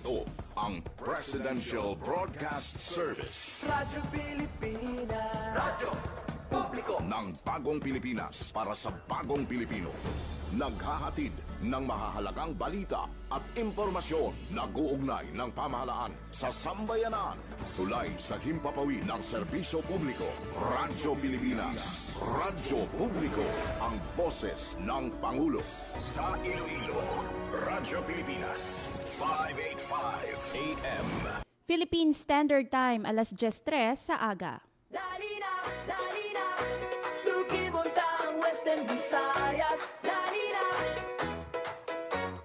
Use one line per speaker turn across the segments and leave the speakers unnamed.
Ito ang Presidential Broadcast Service.
Radyo Pilipinas. Radyo Publiko
Ng bagong Pilipinas para sa bagong Pilipino. Naghahatid ng mahahalagang balita at impormasyon na guugnay ng pamahalaan sa sambayanan. Tulay sa himpapawid ng serbisyo publiko. Radyo Pilipinas. Radyo Publiko. Ang boses ng Pangulo. Sa Iloilo, Radyo Pilipinas. 585 AM.
Philippine Standard Time, alas 10:03 sa aga.
Dali na Tukibonta ang Western Visayas. Dali na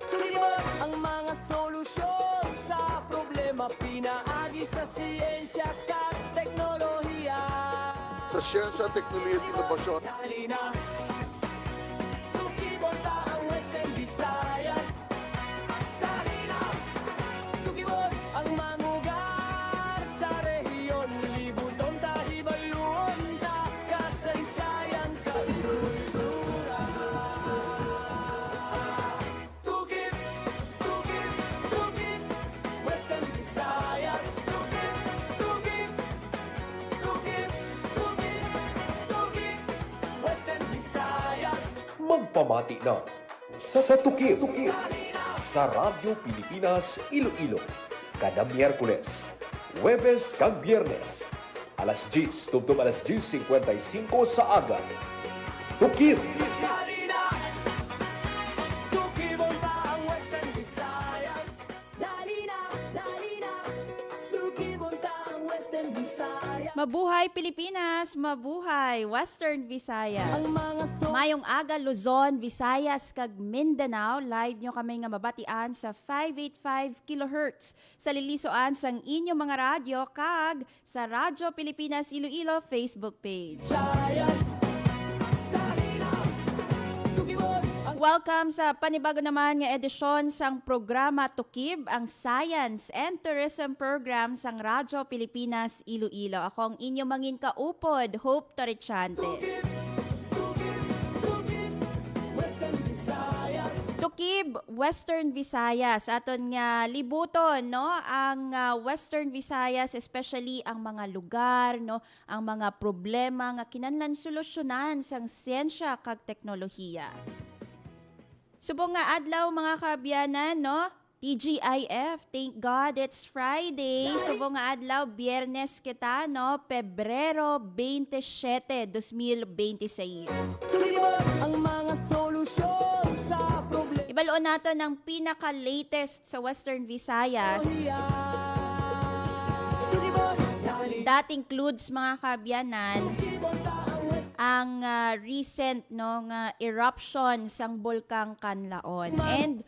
Tukibon ang mga solusyon sa problema. Pinaagi sa siyensya at teknolohiya.
Sa siyensya, teknolohiya at inobasyon.
Dali na Tukibonta ang Western Visayas. Dali na Tukibon ang mangugar sa rehiyon. Libuton tahibaluon ta kasaysayan kalulura. Tukib Western Visayas. Tukib Western Visayas.
Magpamati na sa Tukib sa Radyo Pilipinas Iloilo kada Miyerkules, Huwebes kag Biyernes alas 10 tubtob alas 10:55 sa aga. Tukib
Dali na Tukibonta ang Western Visayas. Dali na Tukibonta ang Western Visayas.
Mabuhay Pilipinas, mabuhay Western Visayas.
Ang mga
Mayong aga Luzon, Visayas kag Mindanao, live nyo kami nga mabatian sa 585 kHz sa lilisuan sang inyong mga radyo kag sa Radyo Pilipinas Iloilo Facebook page.
Visayas. Dali na Tukibon ang
Welcome sa panibago naman nga edisyon sang programa Tukib, ang Science and Tourism Program sang Radyo Pilipinas Iloilo. Ako ang inyong mangin kaupod, Hope Torrechante.
Western Visayas.
Tukib, Western Visayas. Aton nga libuton, no? Ang Western Visayas, especially ang mga lugar, no? Ang mga problema nga kinahanglan solusyonan sang siyensya kag teknolohiya. Subong nga adlaw mga kaabyanan, no? TGIF, thank God it's Friday. Subong nga adlaw, Biyernes kita, no? Pebrero 27, 2026.
Tukibon ang mga solusyon sa problema.
Ibaloon nato ng pinaka-latest sa Western Visayas.
Tukibon dali
That includes mga kaabyanan,
Tukibonta ang Western
ang recent no nga eruption sang bulkang Kanlaon. And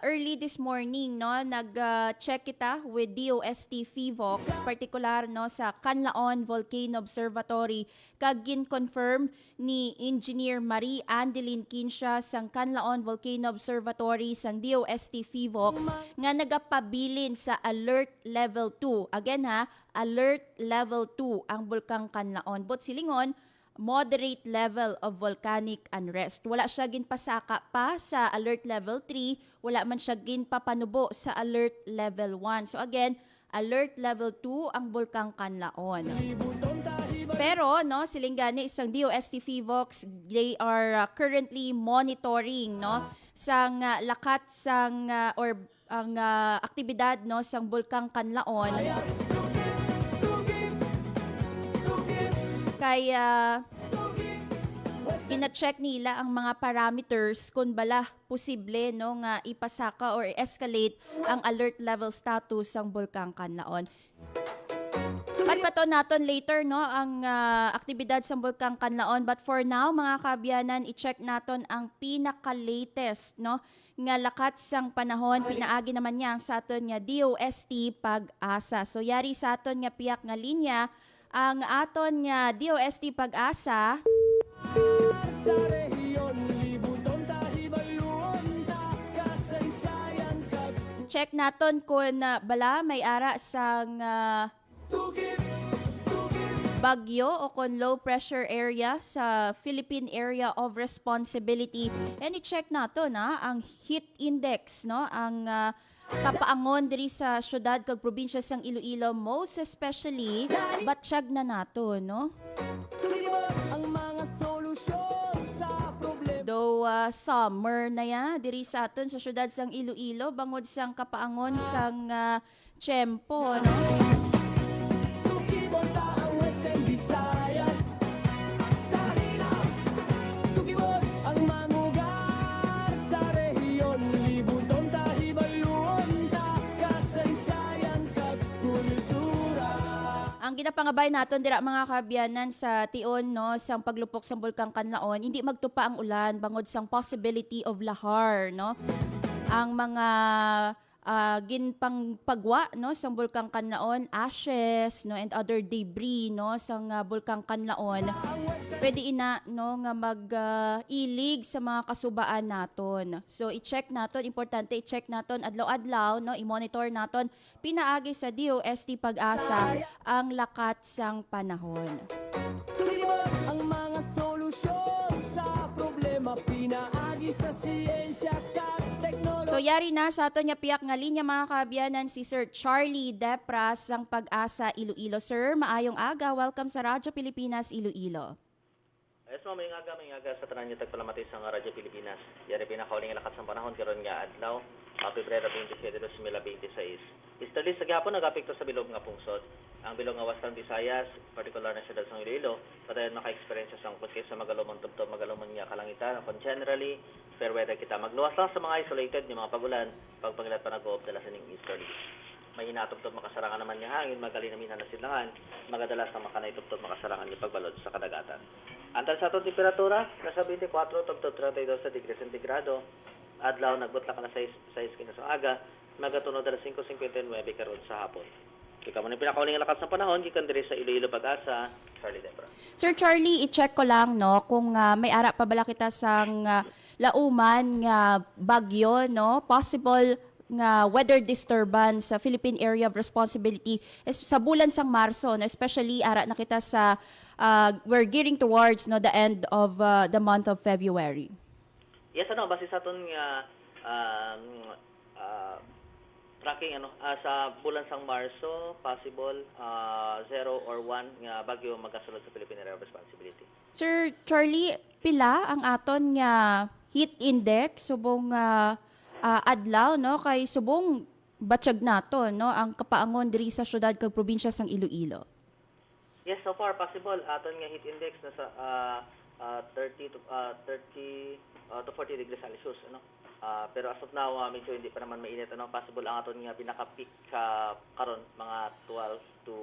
early this morning no nag-check kita with DOST PHIVOX, particular no sa Kanlaon Volcano Observatory, kag gin-confirm ni Engineer Marie Andelin Kinsha sang Kanlaon Volcano Observatory sang DOST PHIVOX nga nagapabilin sa alert level 2. Again ha, alert level 2 ang bulkang Kanlaon. But silingon, moderate level of volcanic unrest. Wala siya ginpasaka pa sa alert level 3, wala man siya ginpapanubo sa alert level 1. So again, alert level 2 ang bulkang Kanlaon.
libuton tahibaluon.
Pero no, silinggani isang DOST PHIVOX, they are currently monitoring no sang lakat sang or ang aktibidad no sang bulkang Kanlaon. Kaya gina-check nila ang mga parameters kung bala posible no nga ipasaka or escalate ang alert level status ng bulkang Kanlaon. Pato naton later no ang aktibidad sa bulkang Kanlaon, but for now mga kaabyanan, i-check naton ang pinaka-latest no nga lakat sang panahon. Pinaagi naman niya sa aton nga DOST Pag-asa. So yari sa aton nga piyak nga linya ang aton nga DOST Pag-asa.
Sa rehiyon, libuton tahibaluon ta kasaysayan kag
Check naton kung bala may ara sang
Tukib
bagyo o kung low pressure area sa Philippine Area of Responsibility. And i-check nato na ang heat index, no? Ang kapaangon diri sa syudad kag probinsya sang Iloilo, most especially batsyag na nato, no?
Ang mga solusyon sa problema.
Though summer na ya diri sa aton sa syudad sang Iloilo bangod sang kapaangon sang tiyempo, no?
Tukibon ta ang Western Visayas. Dali na. Tukibon ang mangugar sa rehiyon. Libuton ta, hibaluon ta, kasaysayan kag kultura.
Ang ginapangabay naton dira mga kaabyanan sa tion no sang paglupok sang bulkang Kanlaon, hindi magtupa ang ulan bangod sang possibility of lahar, no? Ang mga ginpang pagwa no sang bulkang Kanlaon, ashes no and other debris no sang bulkang Kanlaon, pwede ina no nga mag-ilig sa mga kasubaan naton. So i-check naton, importante i-check naton adlaw-adlaw no, i-monitor naton pinaagi sa DOST Pag-asa ang lakat sang panahon.
Tukibon ang mga solusyon sa problema. Pinaagi sa siyensya kag teknolohiya.
So yari na sa aton nga piyak nga linya mga kaabyanan si Sir Charlie Depras sang Pag-asa Iloilo. Sir, maayong aga. Welcome sa Radyo Pilipinas Iloilo.
Yes, mo may aga sa tanan niyo tagpalamati sa Radyo Pilipinas. Yari pinakauling lakat sa panahon karon nga adlaw, Pebrero 27, 2026. Istali sa gyapon nagapekto sa bilog nga pungsod. Ang bilog nga Western Visayas, particular na siyudad sa Iloilo, padayon maka-experience sa sangkot kaysa magalumang tubtob, magalumang nga kalangitan. Kung generally, fair weather kita. Magluwas lang sa mga isolated, yung mga pagulan, pagpagilat pa nag-uop dala sa ning easterly. May hinatubtob makasarangan naman nga hangin, magalinamin na silangan, magadalas na makanaitubtob makasarangan yung pagbalod sa kadagatan. Antal sa itong temperatura, nasa 24 tubtob 32 sa degree centigrado. Adlaw, nagbutla ka na 6 kinas ang aga, magatunod na 5:59 karon sa hapon. Ikaw mo na pinakauling lakas ng panahon, gikan diri sa Iloilo Pag-asa, Charlie Debra.
Sir Charlie, i-check ko lang no kung may ara pa bala kita sang lauman nga bagyo no, possible nga weather disturbance sa Philippine Area of Responsibility sa bulan sang Marso, no, especially ara na kita sa we're gearing towards no the end of the month of February.
Yes, base sa aton nga tracking sa bulan sang Marso, possible 0 or 1 nga bagyo magasulod sa Philippine Area of Responsibility.
Sir Charlie, pila ang aton nga heat index subong adlaw no kay subong batsyag nato no ang kapaangon diri sa syudad kag probinsya sang Iloilo?
Yes, so far possible aton nga heat index nasa 30 to 40 degrees Celsius pero as of now medyo hindi pa naman mainit possible ang aton nga pinaka-peak karon mga 12 to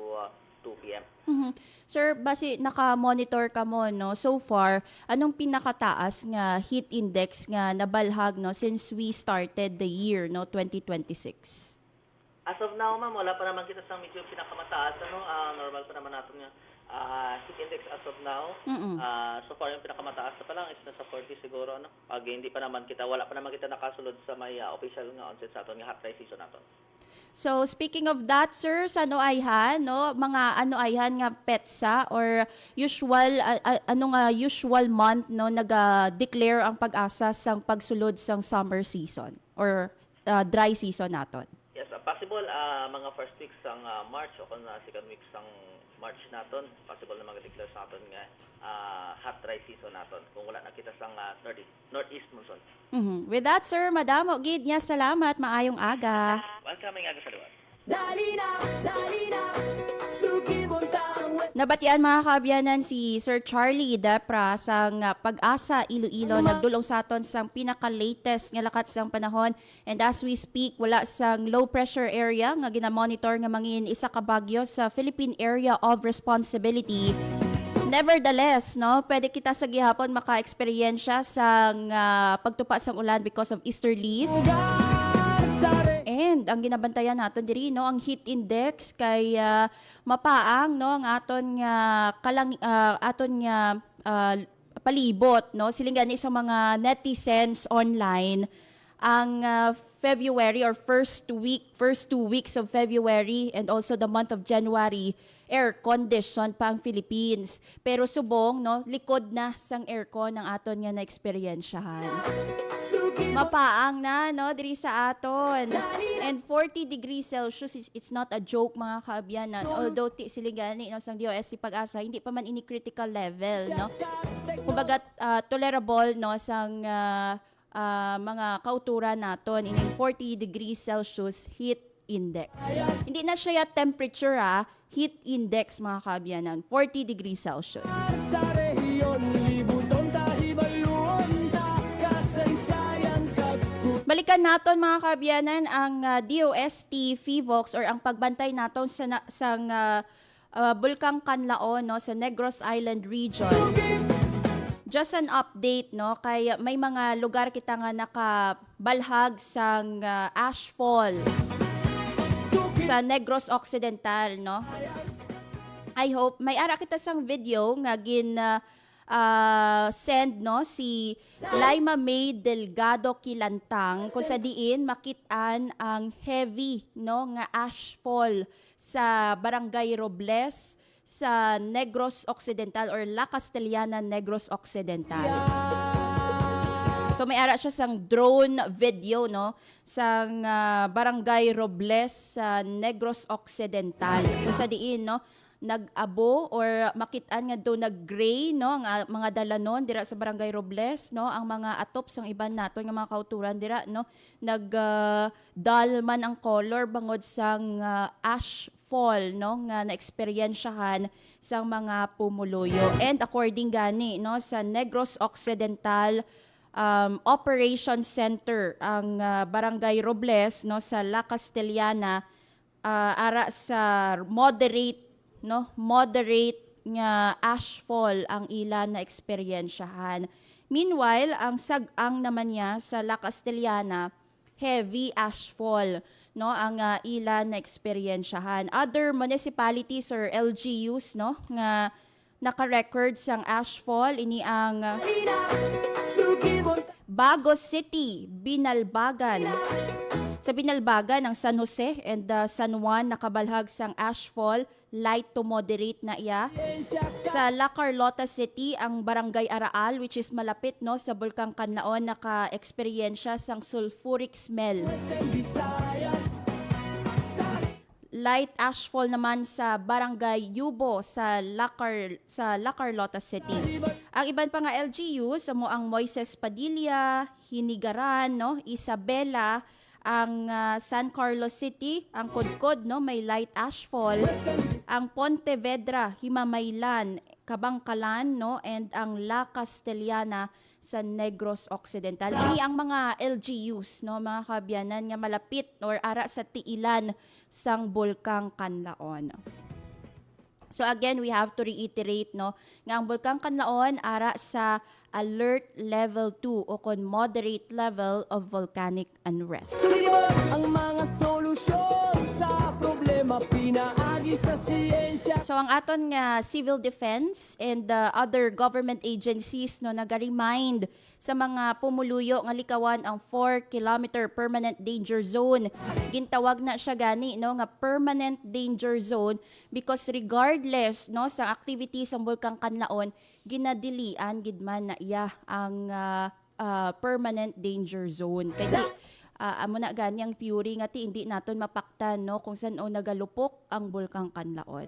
2 p.m.
Mhm. Sir, base naka-monitor ka mo no so far, anong pinakataas nga heat index nga nabalhag no since we started the year no 2026?
As of now, ma'am, wala pa naman kita sa medyo pinakamataas normal pa naman natin nga heat index as of now. So far yung pinakamataas na pa lang is nasa 40 siguro Pag hindi pa naman kita, wala pa naman kita nakasulod sa may official nga onset sa aton nga hot dry season naton.
So speaking of that, sir, sa Noayhan, no, mga Noayhan nga petsa or usual usual month no naga-declare ang Pag-asa sang pagsulod sang summer season or dry season naton?
Yes, possible mga first week sang March o kung second week sang March naton, possible na mag-declare sa aton nga hot dry season naton kung wala nakita sang northeast monsoon.
With that, sir, madamo gid niya salamat, maayong aga.
Welcome nga sa luwas.
Dali na, tukibon ta ang Western.
Nabatian mga kaabyanan si Sir Charlie Depra sang Pag-asa Iloilo, nagdulong sa aton sang pinaka-latest nga lakat sang panahon, and as we speak wala sang low pressure area nga ginamonitor nga mangin isa ka bagyo sa Philippine Area of Responsibility. Nevertheless, no, pwede kita sa gihapon maka-eksperyensya sang pagtupa sang ulan because of easterlies. And ang ginabantayan naton diri no ang heat index kay mapaang no ang aton nga palibot no siling gani sa mga netizens online ang February or first 2 weeks of February and also the month of January air condition pa ang Philippines, pero subong no likod na sang aircon ang aton nga na-eksperyensyahan. mapaang na no diri sa aton. And 40 degrees Celsius it's not a joke mga kaabyanan. Although sila gani no sang DOST Pag-asa hindi pa man ini critical level no. Kumbaga tolerable no sang mga kauturan naton in 40 degrees Celsius heat index. Hindi na siya temperature heat index mga kaabyanan, 40 degrees Celsius.
Sa rehiyon, libuton, tahibaluon, kasaysayan,
Balikan naton mga kaabyanan ang DOST FIVOX or ang pagbantay naton sa Bulkang Kanlaon no sa Negros Island region. Just an update no kay may mga lugar kita nga nakabalhag sang ashfall sa Negros Occidental no. I hope may ara kita sang video nga send no si Laima May Delgado Kilantang kung sa diin makitaan ang heavy no nga ashfall sa Barangay Robles sa Negros Occidental or La Castellana Negros Occidental. So may ara siya sang drone video no sang Barangay Robles sa Negros Occidental. Kung sa diin no nag-abo or makitaan nga do nag-gray no ang mga dalanon dira sa Barangay Robles no ang mga atop sang iban naton nga mga kauturan dira no dull man ang color bangod sang ash fall no nga naeksperyensyahan sang mga pumuluyo. And according gani no sa Negros Occidental Operation Center ang Barangay Robles no sa La Castellana ara sa moderate nga ashfall ang ilan na eksperyensyahan. Meanwhile, ang sag-ang naman niya sa La Castellana, heavy ashfall no ang ilan na eksperyensyahan. Other municipalities or LGUs no nga naka-record sang ashfall ini ang Bagos City, Binalbagan. Sa Binalbagan ang San Jose and San Juan nakabalhag sang ashfall, light to moderate na iya. Sa La Carlota City ang Barangay Araal which is malapit no sa Bulkang Kanlaon naka-eksperyensya sang sulfuric smell. Light ashfall naman sa Barangay Yubo sa La Carlota City. Ang iban pa nga LGU sa ang Moises Padilla, Hinigaran, no, Isabela, ang San Carlos City, ang Kudkod no may light ashfall, ang Pontevedra, Himamaylan, Kabangkalan no and ang La Castellana sa Negros Occidental. Ini ang mga LGUs no mga kabyanan nga malapit or ara sa tiilan sang Bulkang Kanlaon. So again, we have to reiterate no nga ang Bulkang Kanlaon ara sa alert level 2 o kon moderate level of volcanic unrest.
ang mga solusyon sa problema pinaagi sa siyensya.
So ang aton nga civil defense and other government agencies no naga-remind sa mga pumuluyo nga likawan ang 4-kilometer permanent danger zone. Gintawag na siya gani no nga permanent danger zone because regardless no sa activities sa Bulkang Kanlaon ginadilian gid man na iya ang permanent danger zone. Kaya amo na gani ang fury nga ti hindi naton mapaktan no kung saan nagalupok ang Bulkang Kanlaon.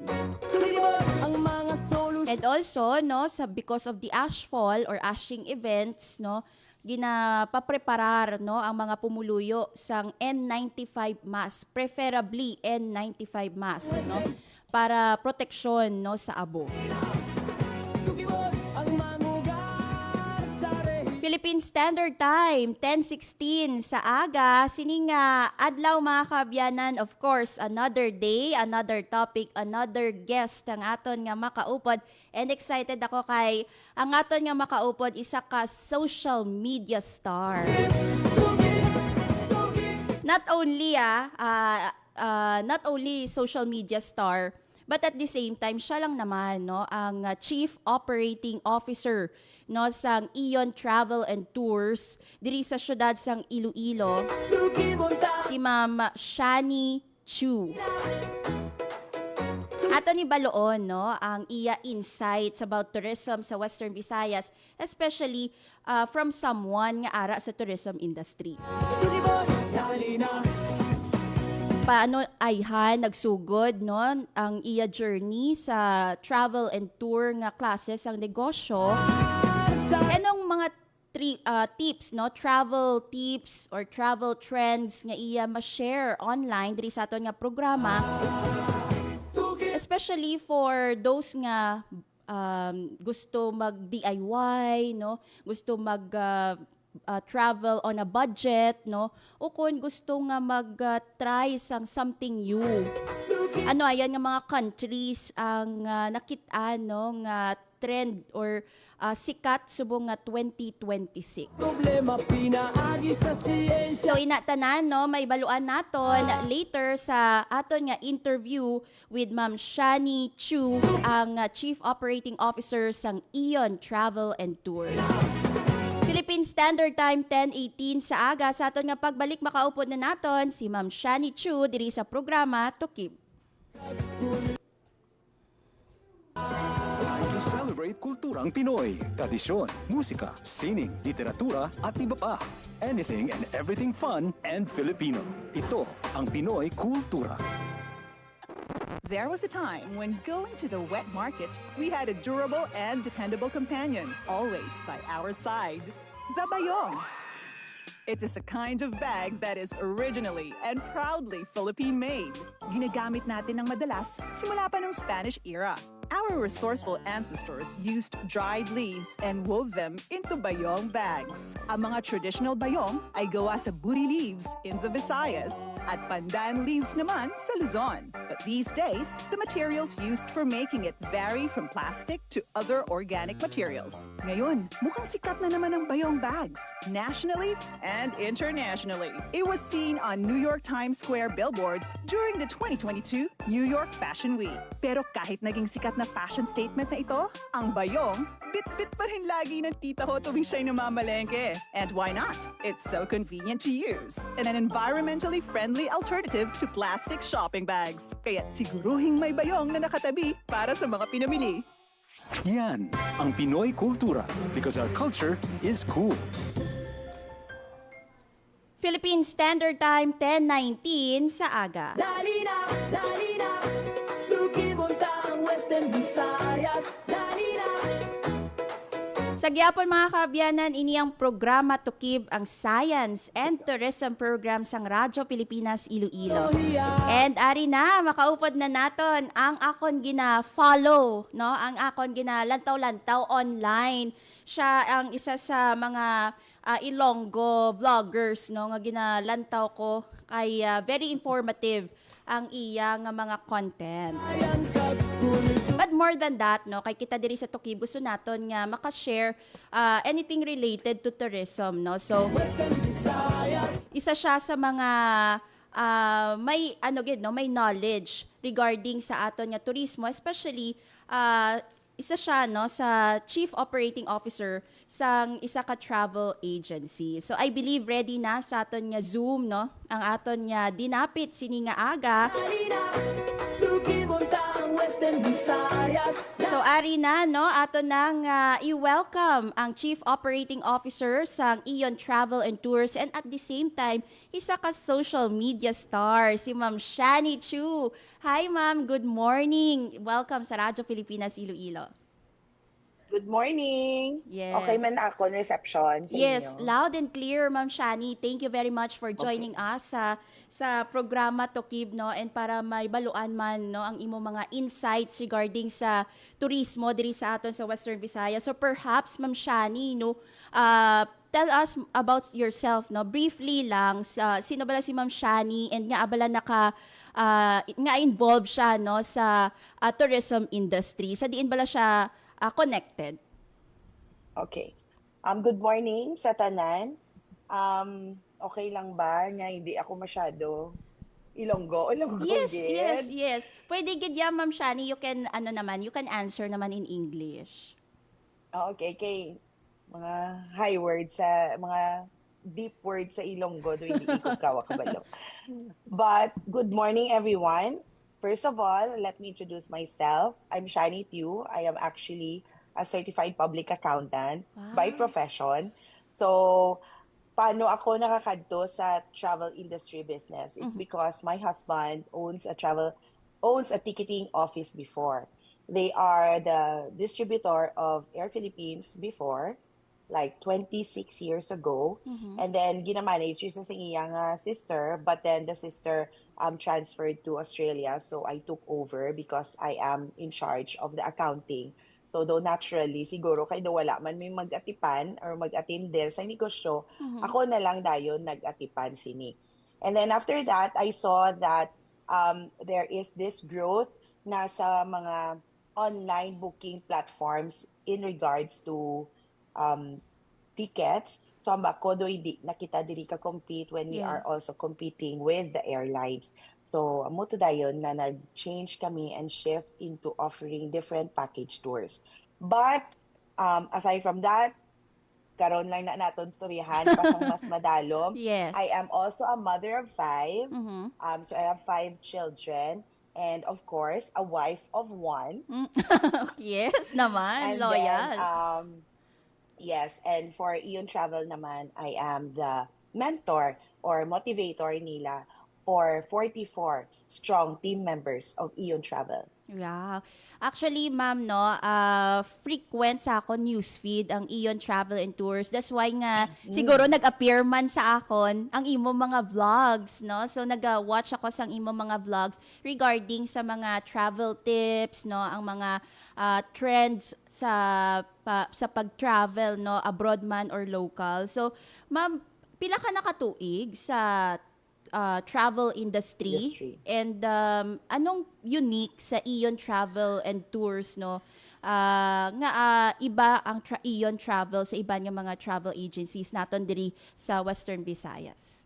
ang mga solusyon.
And also no sa because of the ashfall or ashing events no ginapapreparar no ang mga pumuluyo sang N95 mask, preferably N95 mask no para proteksyon no sa abo.
ang mangugar sa rehiyon.
Philippine Standard Time, 10:16 sa aga. Sining adlaw mga kabyanan, of course, another day, another topic, another guest ang aton nga makaupod. And excited ako kay ang aton nga makaupod isa ka social media star. Not only social media star, but at the same time, siya lang naman no, ang Chief Operating Officer no, sang Ion Travel and Tours diri sa syudad sang Iloilo, si Ma'am Shani Chu. ato ni Baloon, no, ang iya insights about tourism sa Western Visayas, especially from someone nga ara sa tourism industry. Paano ayhan nagsugod no ang iya journey sa travel and tour nga classes ang negosyo? Anong mga tips, no, travel tips or travel trends nga iya ma-share online diri sa aton nga programa, especially for those nga gusto mag DIY, no, gusto mag travel on a budget, no, o kung gusto nga mag-try sang something new. Ano ayan nga mga countries ang nakita, no, nga trend or sikat subong nga 2026.
Problema pinaagi sa siyensya.
So inatanan, no, may baluan naton later sa aton nga interview with Ma'am Shani Chu, ang Chief Operating Officer sang Ion Travel and Tours. Philippine Standard Time 10:18 sa aga. Sa aton nga pagbalik makaupod na naton si Ma'am Shani Chu diri sa programa Tukib.
Time to celebrate kulturang Pinoy. Tradisyon, musika, sining, literatura at iba pa. Anything and everything fun and Filipino. Ito ang Pinoy Kultura.
There was a time when going to the wet market, we had a durable and dependable companion, always by our side. The Bayong. It is a kind of bag that is originally and proudly Philippine-made. Ginagamit natin ng madalas simula pa ng Spanish era. Our resourceful ancestors used dried leaves and wove them into bayong bags. Ang mga traditional bayong ay gawa sa buri leaves in the Visayas at pandan leaves naman sa Luzon. But these days, the materials used for making it vary from plastic to other organic materials. Ngayon, mukhang sikat na naman ang bayong bags, nationally and internationally. It was seen on New York Times Square billboards during the 2022 New York Fashion Week. Pero kahit naging sikat na fashion statement na ito, ang bayong, bit-bit pa rin lagi ng tita ko tuwing siya'y namamalengke. And why not? It's so convenient to use and an environmentally friendly alternative to plastic shopping bags. Kaya't siguruhing may bayong na nakatabi para sa mga pinamili.
Yan ang Pinoy Kultura because our culture is cool.
Philippine Standard Time 10:19 sa aga.
Dali na, Tukib unta ang Western Visayas. Dali na.
Sa gyapon mga kaabyanan, ini ang programa Tukib, ang Science and Tourism Program sang Radyo Pilipinas Iloilo. And ari na, makaupod na naton ang akon gina-follow, no? Ang akon gina-lantaw-lantaw online. Siya ang isa sa mga Ilonggo vloggers, no, nga ginalantaw ko kay very informative ang iya nga mga content. But more than that, no, kay kita diri sa Tukib gusto naton nga maka-share anything related to tourism, no. So isa siya sa mga may may knowledge regarding sa aton nga turismo, especially isa siya, no, sa Chief Operating Officer sang isa ka travel agency. So I believe ready na sa aton nga Zoom, no, ang aton nga dinapit sini nga aga. So ari na, no, aton nang i-welcome ang Chief Operating Officer sang Ion Travel and Tours and at the same time isa ka social media star, si Ma'am Shani Chu. Hi ma'am, good morning. Welcome sa Radyo Pilipinas Iloilo.
Good morning.
Yes.
Okay man ako reception sa
Yes,
inyo?
loud and clear, Ma'am Shani. Thank you very much for joining us sa programa Tukib, no, and para may baluan man, no, ang imo mga insights regarding sa turismo diri sa aton sa Western Visayas. So perhaps, Ma'am Shani, no, tell us about yourself, no, briefly lang. Sino bala si Ma'am Shani and nga abala nga involved siya, no, sa tourism industry. Sa diin bala siya connected?
Okay. Good morning sa tanan. Okay lang ba nga hindi ako masyado Ilonggo
Yes. Pwede gid ya, Ma'am Shani, you can you can answer naman in English.
Okay, kay mga high words sa mga deep words sa Ilonggo do hindi ko kawa kabalo. But good morning everyone. first of all, let me introduce myself. I'm Shani Tiu. I am actually a certified public accountant by
Wow.
profession. So, paano ako nakakadto sa travel industry business? It's
Mhm.
because my husband owns a ticketing office before. They are the distributor of Air Philippines before, like 26 years ago.
Mhm.
And then ginamanage siya sa iyang sister, but then the sister transferred to Australia. So I took over because I am in charge of the accounting. So though naturally, siguro kay do wala man may mag-atipan or mag-attender sa negosyo,
Mhm.
ako na lang dayon nag-atipan sini. And then after that, I saw that there is this growth na sa mga online booking platforms in regards to um, tickets. So ako do hindi nakita diri ka compete when we are
Yes.
also competing with the airlines. So amo to dayon na nag-change kami and shift into offering different package tours. But aside from that, karon lang na naton storyahan pasang mas madalom. I
Yes.
am also a mother of 5.
Mhm.
So I have 5 children and of course a wife of 1.
Mm. Yes naman,
And then
loyal.
yes, and for Ion Travel naman, I am the mentor or motivator nila for 44 strong team members of Ion Travel.
Wow. Actually, ma'am, no, frequent sa ako newsfeed ang Ion Travel and Tours. That's why nga, siguro nag-appear man sa akon ang imo mga vlogs, no? So, nag-watch ako sa imo mga vlogs regarding sa mga travel tips, no? Ang mga trends sa pag-travel, no? Abroad man or local. So, ma'am, pila ka nakatuig sa travel industry
Industry.
and anong unique sa Ion Travel and Tours no iba ang Ion Travel sa iba nga mga travel agencies naton diri sa Western Visayas.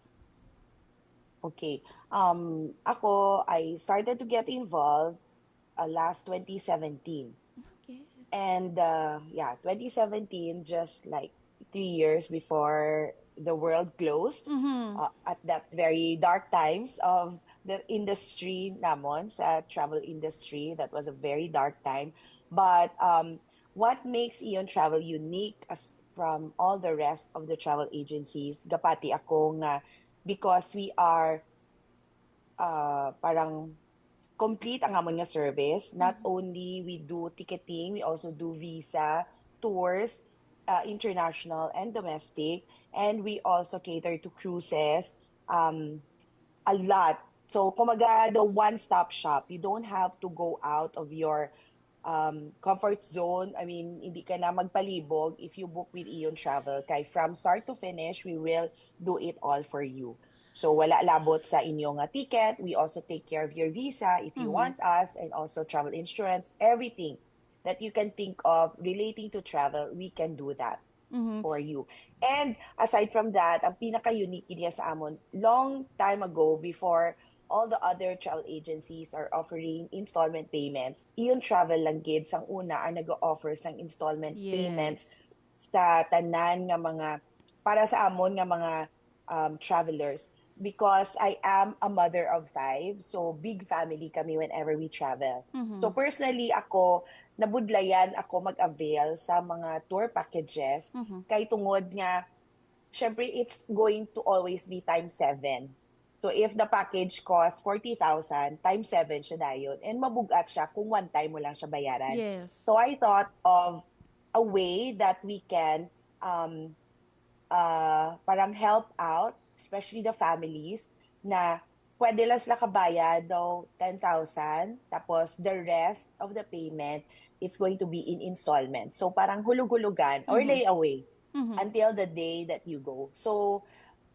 Okay. I started to get involved last 2017.
Okay.
And 2017, just like 3 years before the world closed, at that very dark times of the industry namon sa travel industry, that was a very dark time. But what makes Ion Travel unique as from all the rest of the travel agencies, gapati ako nga, because we are parang complete ang amon nga service. Not only we do ticketing, we also do visa, tours, international and domestic, and we also cater to cruises a lot. So, kumaga, the one-stop shop, you don't have to go out of your comfort zone. I mean, hindi ka na magpalibog if you book with Ion Travel. Kay from start to finish, we will do it all for you. So, wala labot sa inyong ticket. We also take care of your visa if you want us, and also travel insurance, everything that you can think of relating to travel, we can do that for you. And aside from that, ang pinaka-unique niya sa amon, long time ago, before all the other travel agencies are offering installment payments, Ion Travel lang gid sang una ang nag-offer sang installment payments sa tanan nga mga, para sa amon nga mga travelers. Because I am a mother of 5, so big family kami whenever we travel. So personally ako, nabudlayan ako mag-avail sa mga tour packages kay tungod nga, syempre it's going to always be times 7. So if the package costs 40,000, times 7 siya dayon. And mabugat siya kung one time mo lang siya bayaran.
Yes.
So I thought of a way that we can parang help out, especially the families, na pwede lang sila kabayad daw 10,000, tapos the rest of the payment, it's going to be in installment. So parang hulug-hulugan or layaway until the day that you go. So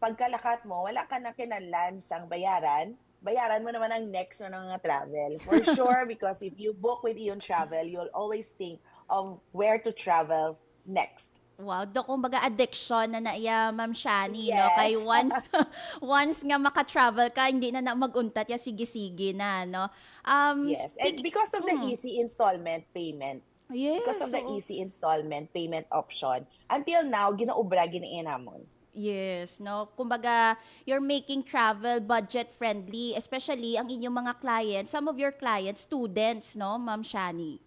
pagkalakat mo, wala ka na kinahanglan sang bayaran mo naman ang next na mga travel. For sure, because if you book with Ion Travel, you'll always think of where to travel next.
Wow, do kumbaga addiction na naiya Ma'am Shani, no?
Yes.
Kay once nga maka-travel ka, hindi na maguntat ya sige-sige na, no?
Yes, and because of the easy installment payment,
Yes,
because of the
oo.
easy installment payment option, until now, ginaubra giniin namon.
Yes, no. Kumbaga, you're making travel budget friendly, especially ang inyong mga clients, some of your clients, students, no, Ma'am Shani?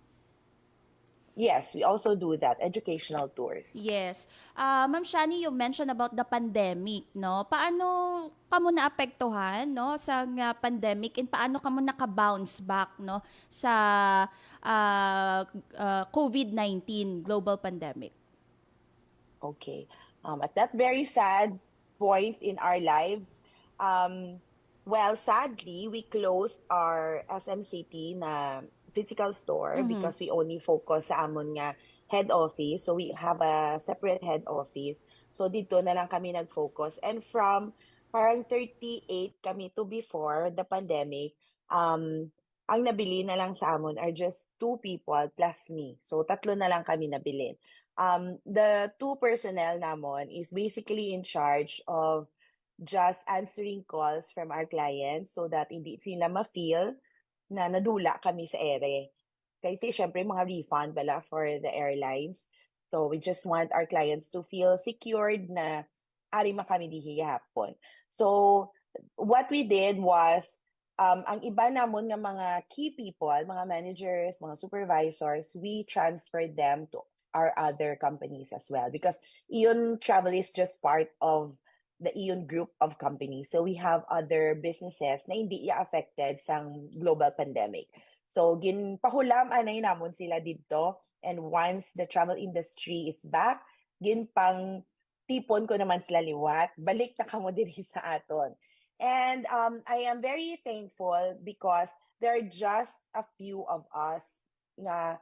Yes, we also do that, educational tours.
Yes. Ma'am Shani, you mentioned about the pandemic, no? Paano ka mo naapektuhan, no, sa pandemic, and paano ka mo naka-bounce back, no, sa COVID-19 global pandemic?
Okay. At that very sad point in our lives, well, sadly, we closed our SM City na physical store
Mhm.
because we only focus sa amon nga head office. So we have a separate head office. So dito na lang kami nag-focus. And from parang 38 kami to before the pandemic, ang nabili na lang sa amon are just 2 people plus me. So tatlo na lang kami nabili. The 2 personnel namon is basically in charge of just answering calls from our clients so that hindi sila ma-feel na nadula kami sa ere. Kasi syempre mga refund bala for the airlines. So we just want our clients to feel secured na ari man kami dihi hapon. So what we did was ang iba namon nga mga key people, mga managers, mga supervisors, we transferred them to our other companies as well because Ion Travel is just part of the Ion group of companies. So we have other businesses na hindi affected sang global pandemic. So ginpahulam anay namon sila dito, and once the travel industry is back, ginpang tipon ko naman sila liwat, balik na kamo diri sa aton. And I am very thankful because there are just a few of us na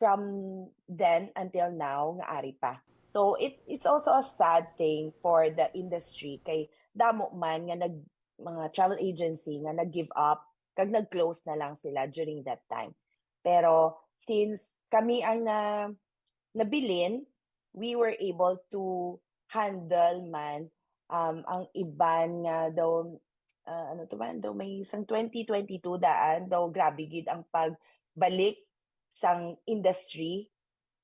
from then until now nga ari pa. So it's also a sad thing for the industry kay damo man nga mga travel agency nga nag-give up kag nag-close na lang sila during that time. Pero since kami ang nabilin, we were able to handle man ang iban nga daw ano to man daw may isang 2022 daan daw grabe gid ang pagbalik sang industry.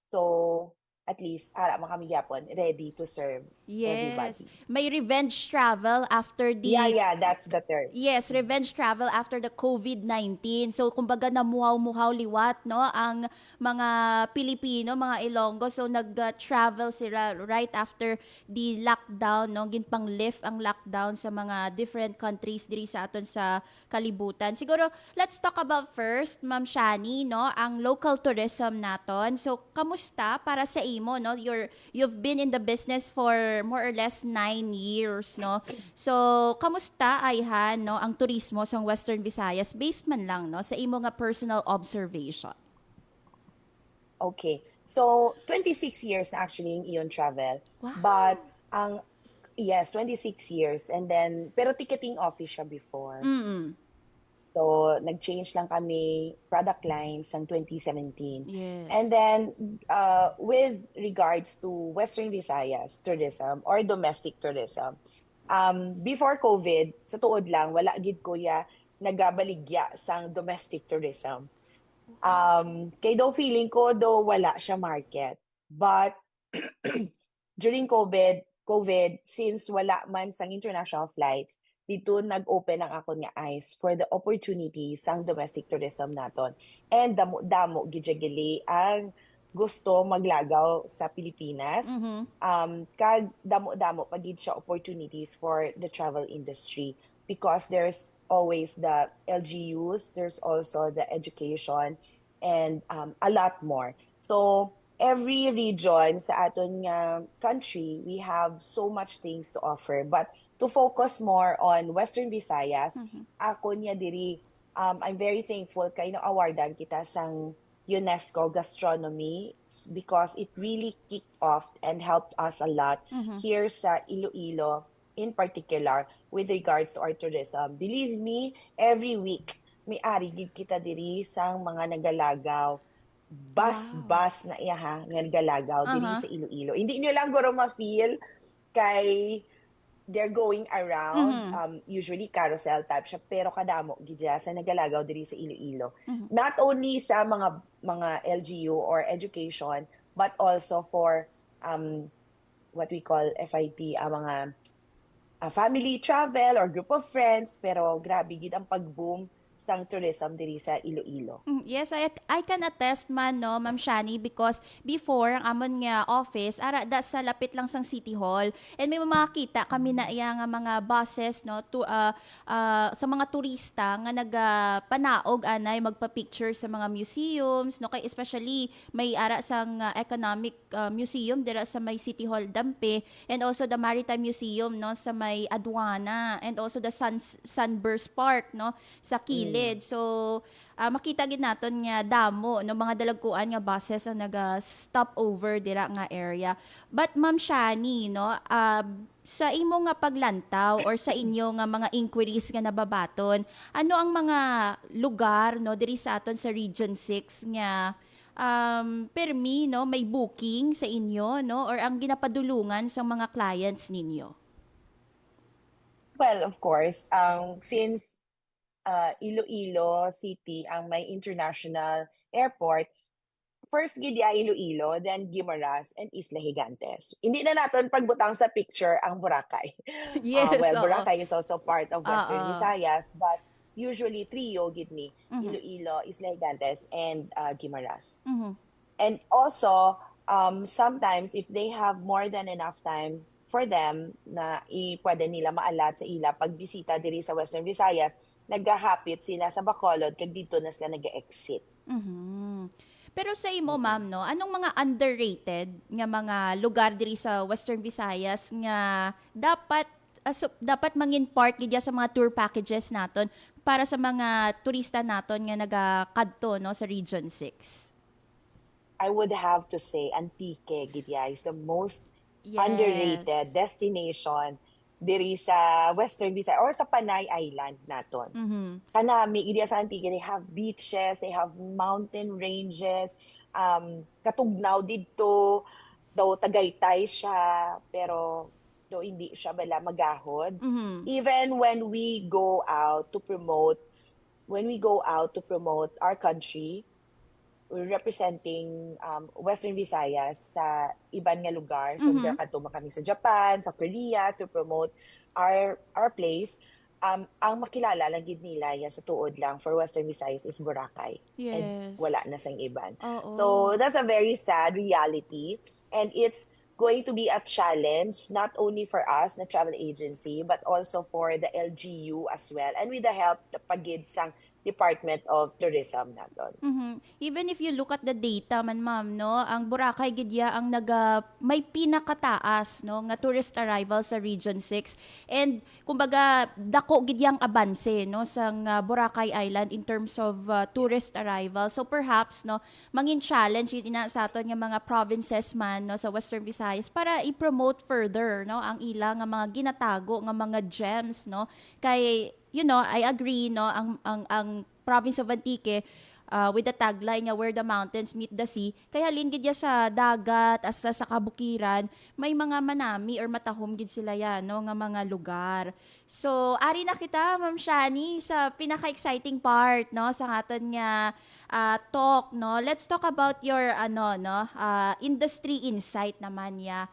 So, at least, ara man kami yapon, ready to serve
Yes.
everybody.
May revenge travel after the
Yeah, that's the term.
Yes, revenge travel after the COVID-19. So, kumbaga namuhaw-muhaw liwat, no, ang mga Pilipino, mga Ilonggo. So, nag-travel sila right after the lockdown, no, ginpang lift ang lockdown sa mga different countries diri sa aton sa kalibutan. Siguro, let's talk about first, Ma'am Shani, no, ang local tourism naton. So, kamusta para sa imo, no? You've been in the business for more or less 9 years, no? So, kamusta ayhan, no, ang turismo sa Western Visayas based man lang, no, sa imo nga personal observation?
Okay. So, 26 years na actually in Ion Travel.
Wow.
But, yes, 26 years. And then, pero ticketing office siya before.
Mm.
So, nag-change lang kami product lines ng 2017.
Yes.
And then, with regards to Western Visayas tourism or domestic tourism, before COVID, sa tuod lang, wala gid kuya nagabaligya sang domestic tourism. Kay daw feeling ko, daw wala siya market. But, during COVID, since wala man sang international flights, dito nag-open ang ako nga eyes for the opportunities sang domestic tourism naton. And damo gidjagili ang gusto maglagaw sa Pilipinas. Kag damo pagid siya opportunities for the travel industry because there's always the LGUs, there's also the education, and a lot more. So every region sa aton nga country, we have so much things to offer. But to focus more on Western Visayas, ako niya diri, I'm very thankful kay no awardan kita sang UNESCO Gastronomy because it really kicked off and helped us a lot here sa Iloilo in particular with regards to our tourism. Believe me, every week may ari gid kita diri sang mga nagalagaw. Bus na iya ha, nga nagalagaw diri sa Iloilo. Hindi niyo lang guro ma-feel kay they're going around, usually carousel type siya, pero kadamo gidya sa nagalagaw diri sa Iloilo. Not only sa mga LGU or education, but also for what we call FIT, mga family travel or group of friends, pero grabe gid ang pag-boom sang tourism diri sa Iloilo.
Yes, I can attest man no, Ma'am Shani, because before ang amon nga office ara da sa lapit lang sang City Hall, and may makita kami na iya nga mga buses no to sa mga turista nga nagapanaog anay magpa-picture sa mga museums no, kay especially may ara sang economic museum dira sa may City Hall Dampe, and also the Maritime Museum no sa may Aduana, and also the Sunburst Park no sa Kilid. So makita gid naton nga damo no mga dalagkuan nga buses ang naga-stop over dira nga area. But Ma'am Shani no, sa imo nga paglantaw or sa inyo nga mga inquiries nga nababaton, ano ang mga lugar no diri sa aton sa Region 6 nga permi no may booking sa inyo no, or ang ginapadulungan sa mga clients ninyo?
Well, of course, since Iloilo City ang may international airport, first gid ya Iloilo, then Guimaras, and Isla Gigantes. Hindi na naton pagbutang sa picture ang Boracay.
Yes,
Well,
oo.
Boracay is also part of Western
Oo.
Visayas, but usually trio gid ni
Mhm.
Iloilo, Isla Gigantes, and Guimaras.
Mhm.
And also, sometimes if they have more than enough time for them na pwede nila maalat sa ila pagbisita diri sa Western Visayas, naghahapit sila sa Bacolod kag dito na sila nag-exit.
Mhm. Pero sa imo ma'am no, anong mga underrated nga mga lugar diri sa Western Visayas nga dapat mangin part gid ya sa mga tour packages naton para sa mga turista naton nga nagakadto no sa Region 6?
I would have to say Antique gid ya is the most
Yes.
underrated destination diri sa Western Visayas or sa Panay Island naton.
Mhm.
Kanami gid ya sa Antique, they have beaches, they have mountain ranges, katugnaw didto, daw Tagaytay siya, pero do hindi siya bala magahod.
Mhm.
Even when we go out to promote our country, we're representing Western Visayas sa iban nga lugar. So,
Mhm.
katuman kami sa Japan, sa Korea to promote our place. Ang makilala lang gid nila yan sa tuod lang for Western Visayas is Boracay. And
Yes.
wala na sang iban.
Oo.
So, that's a very sad reality. And it's going to be a challenge not only for us, na travel agency, but also for the LGU as well. And with the help na pagid sang Department of Tourism naton.
Mhm. Even if you look at the data man ma'am no, ang Boracay gid ya ang may pinakataas no nga tourist arrival sa Region 6, and kumbaga dako gid yang abanse no sa Boracay Island in terms of tourist arrival. So perhaps no mangin challenge yun ina sa aton nga mga provinces man no sa Western Visayas para i-promote further no ang ila nga mga ginatago nga mga gems no, kay you know, I agree no ang province of Antique with the tagline nga where the mountains meet the sea, kaya halin gid ya sa dagat as sa kabukiran may mga manami or matahom gid sila yan no nga mga lugar. So ari na kita Ma'am Shani sa pinaka-exciting part no sa aton nga talk no. Let's talk about your industry insight naman ya.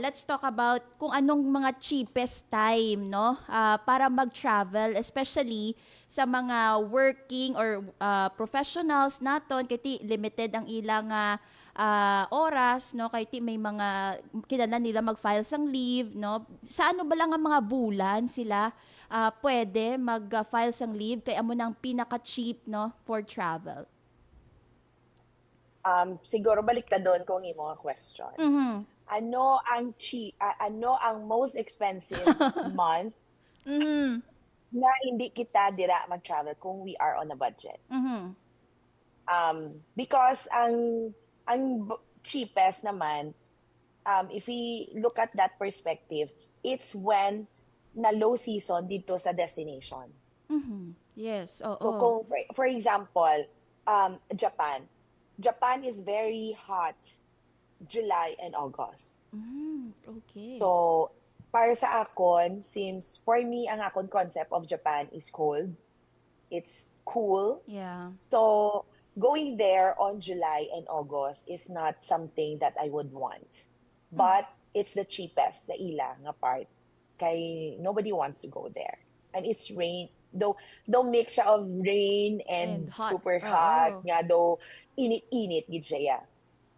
Let's talk about kung anong mga cheapest time no para mag-travel, especially sa mga working or professionals naton kay limited ang ilang oras no, kay may mga kinahanglan nila mag-file sang leave no. Sa ano ba lang ang mga bulan sila pwede mag-file sang leave kay amo nang pinaka-cheap no for travel?
Siguro balik na doon kung imo nga question.
Mhm.
Ano ang most expensive month
Mhm.
na hindi kita dira mag-travel kung we are on a budget?
Mhm.
Because ang cheapest naman, if we look at that perspective, it's when na low season dito sa destination.
Mhm. Yes, oo.
So kung for example, Japan is very hot July and August.
Okay.
So para sa akon, since for me ang akon concept of Japan is cold, it's cool.
Yeah.
So going there on July and August is not something that I would want. But it's the cheapest sa ila nga part. Kay nobody wants to go there. And it's rain, though mix siya of rain
And
and
hot.
super hot,
Oo.
nga though init-init gid siya.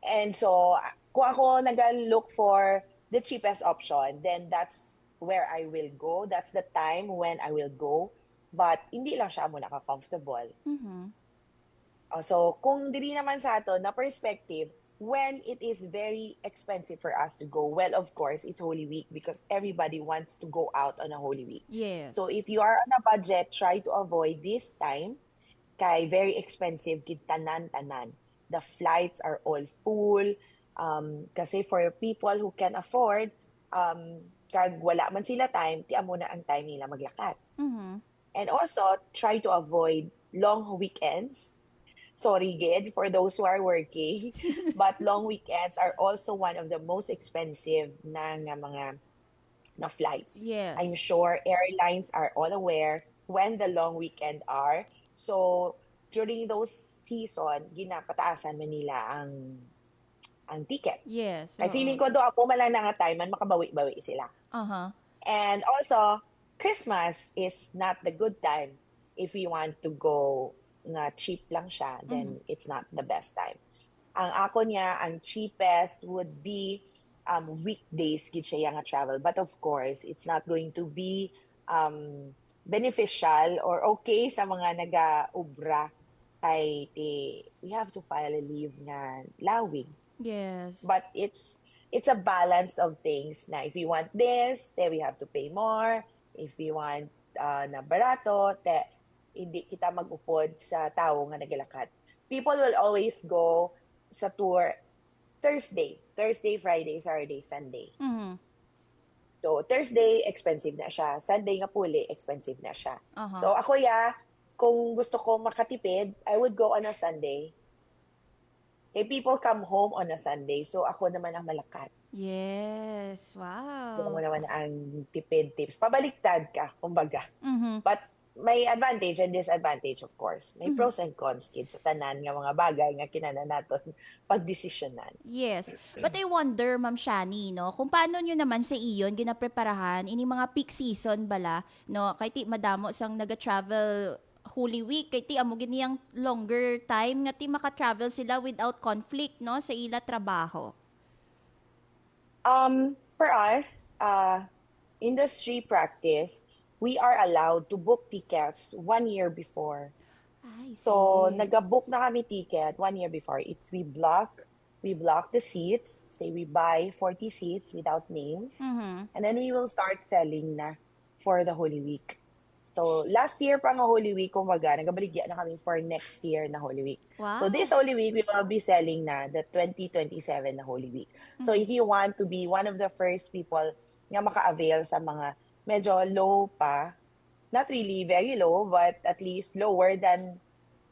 And so, kung ako nag-look for the cheapest option, then that's where I will go. That's the time when I will go. But hindi lang siya mo naka-comfortable.
Mhm.
So, kung diri naman sa ato na perspective, when it is very expensive for us to go, well, of course, it's Holy Week because everybody wants to go out on a Holy Week.
Yes.
So, if you are on a budget, try to avoid this time. Kay very expensive gid tanan-tanan. The flights are all full. Kasi for people who can afford, kag wala man sila time, tiyan mo na ang time nila maglakat.
Mhm.
And also, try to avoid long weekends. Sorry, Gid, for those who are working. But long weekends are also one of the most expensive na mga na flights.
Yes.
I'm sure airlines are all aware when the long weekend are. So, during those season, ginapataasan man nila ang ticket.
Yes.
Ay feeling ko do ako man lang nga time man makabawi-bawi sila.
Uh-huh.
And also, Christmas is not the good time if you want to go nga cheap lang siya, then it's not the best time. Ang ako niya, ang cheapest would be weekdays gid siya nga travel. But of course, it's not going to be beneficial or okay sa mga naga-ubra kay we have to file a leave nga lawig.
Yes.
But it's a balance of things na if you want this, then we have to pay more. If you want na barato, hindi kita mag-upod sa tao nga nagalakad. People will always go sa tour Thursday, Friday, Saturday, Sunday.
Mhm.
So, Thursday, expensive na siya. Sunday nga puli, expensive na siya.
Uh-huh.
So, ako kung gusto ko makatipid, I would go on a Sunday. People come home on a Sunday, so ako naman ang malakat.
Yes. Wow.
So, ako naman ang tipid tips. Pabaliktad ka, kumbaga.
Mhm.
But may advantage and disadvantage, of course. May pros and cons, kids, sa tanan nga mga bagay nga kinana naton pagdesisyonan.
Yes. But I wonder, Ma'am Shani, no, kung paano nyo naman sa iyon ginapreparahan ini mga peak season bala, no, kay ti madamo sang naga-travel Holy Week, kay ti amo giniyang longer time nga ti maka-travel sila without conflict, no, sa ila trabaho.
For us, industry practice, we are allowed to book tickets 1 year before.
I see.
So, nag-book na kami ticket 1 year before. We block the seats. Say we buy 40 seats without names.
Mhm.
And then we will start selling na for the Holy Week. So, last year pa nga Holy Week, kumbaga, nagabaligya na kami for next year na Holy Week.
Wow.
So, this Holy Week, we will be selling na the 2027 na Holy Week. So, if you want to be one of the first people nga maka-avail sa mga medyo low pa, not really very low, but at least lower than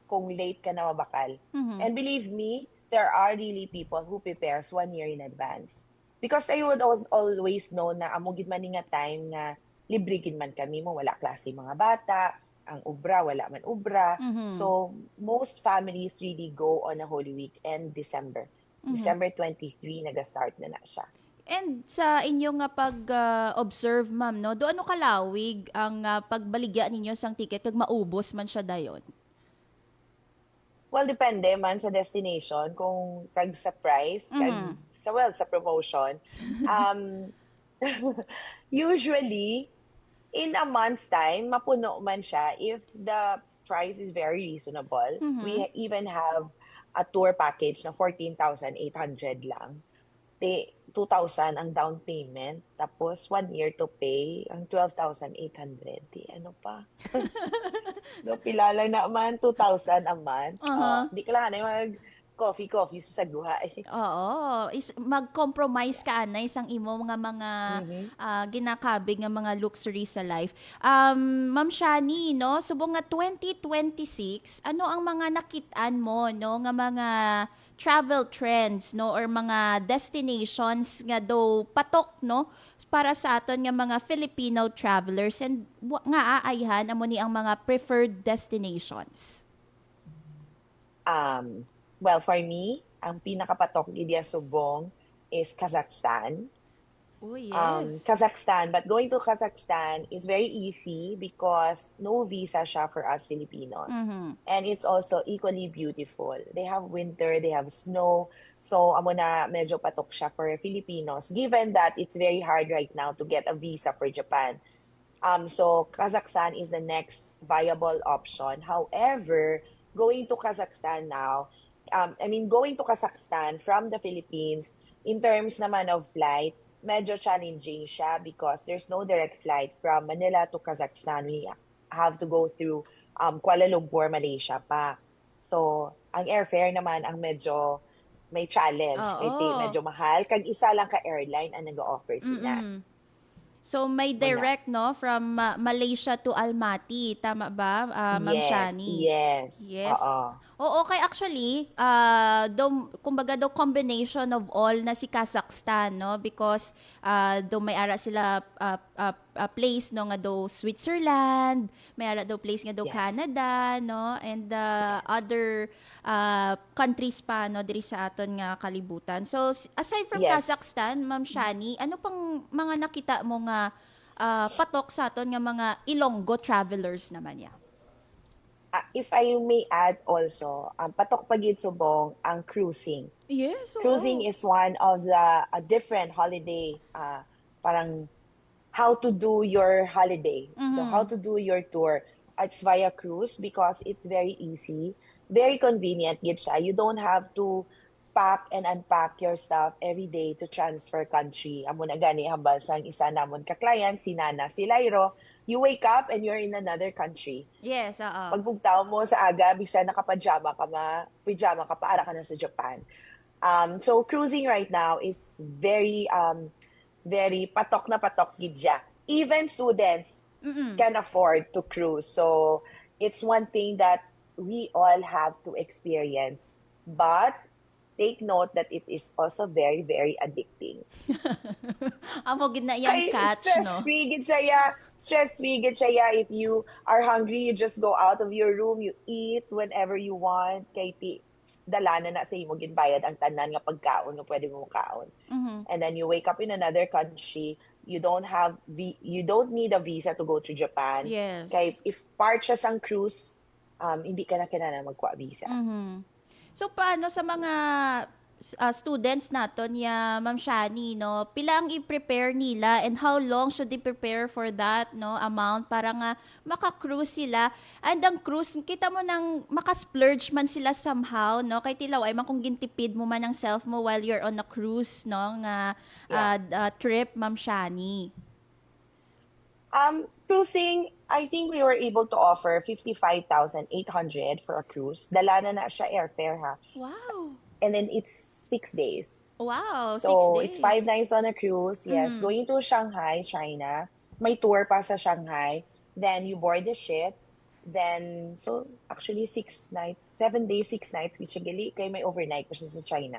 kung late ka na mabakal.
Mhm.
And believe me, there are really people who prepares 1 year in advance. Because I would always know na amugid man nga time nga libre gid man kami mo, wala klase mga bata, ang ubra, wala man ubra.
Mhm.
So, most families really go on a Holy Week and December. December 23, nag-start na siya.
And sa inyong nga pag-observe, ma'am, no, do ano kalawig ang pagbaligya ninyo sang ticket kag maubos man siya dayon?
Well, depende man sa destination, kung kag sa price, kag sa promotion. Usually, in a month's time, mapuno man siya if the price is very reasonable. We even have a tour package na 14,800 lang. 2,000 ang down payment, tapos 1 year to pay, ang 12,800. Ano pa? Do pilala na man, 2,000 a month. Di ka lang mag coffee sa saguha.
Oo, mag-compromise ka anay sang imo mga ginakabig nga mga luxury sa life. Ma'am Shani, no, subong nga 2026, ano ang mga nakitaan mo, no, nga mga travel trends, no, or mga destinations nga do patok, no, para sa aton nga mga Filipino travelers, and nga aayhan amo ni ang mga preferred destinations?
Well, for me, ang pinakapatok gid subong is Kazakhstan.
Oh, yes.
Kazakhstan. But going to Kazakhstan is very easy because no visa siya for us Filipinos. And it's also equally beautiful. They have winter, they have snow. So, amo na medyo patok siya for Filipinos, given that it's very hard right now to get a visa for Japan. So Kazakhstan is the next viable option. However, going to Kazakhstan now, going to Kazakhstan from the Philippines, in terms naman of flight, medyo challenging siya because there's no direct flight from Manila to Kazakhstan. We have to go through Kuala Lumpur, Malaysia pa. So, ang airfare naman ang medyo may challenge.
Oo.
Medyo mahal. Kag isa lang ka airline ang nag-offer sila.
So may direct no from Malaysia to Almaty, tama ba, Ma'am
Yes,
Shani?
yes.
Yes.
Oo.
Oo, okay, actually, kumbaga daw combination of all na si Kazakhstan, no? Because daw may ara sila place no nga daw Switzerland, may ara daw place nga daw
Yes.
Canada, no? And other countries pa no diri sa aton nga kalibutan. So aside from
Yes.
Kazakhstan, Ma'am Shani, ano pang mga nakita mo nga patok sa aton nga mga Ilonggo travelers naman ya?
If I may add also, patok pa gid subong ang cruising.
Yes, oo.
Cruising is one of the different holiday, parang how to do your holiday, how to do your tour. It's via cruise because it's very easy, very convenient gid siya. You don't have to pack and unpack your stuff every day to transfer country. Amo na gani hambal sang isa namon ka client, si Nana, si Lyro. You wake up and you're in another country.
Yes, oo.
Pagbugtaw mo sa aga, bisa nakapajama ka pijama ka pa, ara ka na sa Japan. So cruising right now is very very patok na patok gid siya. Even students can afford to cruise. So it's one thing that we all have to experience. But take note that it is also very, very addicting.
Amo gid na yang catch, no?
Stress-free gid siya. If you are hungry, you just go out of your room, you eat whenever you want. Kay dala na sa imo ginbayad ang tanan nga pagkaon nga pwede mo kaon. And then you wake up in another country, you don't need a visa to go to Japan.
Yes.
Kay if part siya sang cruise, hindi ka na kinahanglan magkuha visa.
So paano sa mga students naton ya Ma'am Shani, no? Pila ang i-prepare nila and how long should they prepare for that, no, amount para nga maka-cruise sila? And ang cruise, kita mo nang maka-splurge man sila somehow, no? Kay tilaw ay man kung gintipid mo man ang self mo while you're on a cruise, no, nga trip, Ma'am Shani.
Cruising, I think we were able to offer 55,800 for a cruise. Dala na siya airfare ha.
Wow.
And then it's 6 days.
Wow, 6
So
days.
it's 5 nights on a cruise. Yes, going to Shanghai, China. May tour pa sa Shanghai. Then you board the ship. Then, so actually 6 nights, 7 days, 6 nights. Gali, kay may overnight pa siya sa China.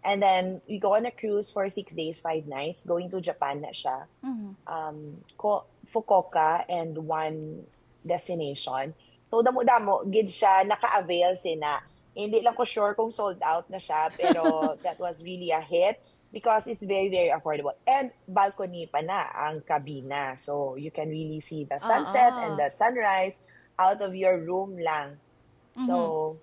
And then we go on a cruise for 6 days, 5 nights. Going to Japan na siya. Fukuoka and one destination. So damo-damo, gid siya, naka-avail sina. Hindi lang ko sure kung sold out na siya, pero that was really a hit because it's very, very affordable. And balcony pa na ang kabina. So you can really see the sunset and the sunrise out of your room lang. So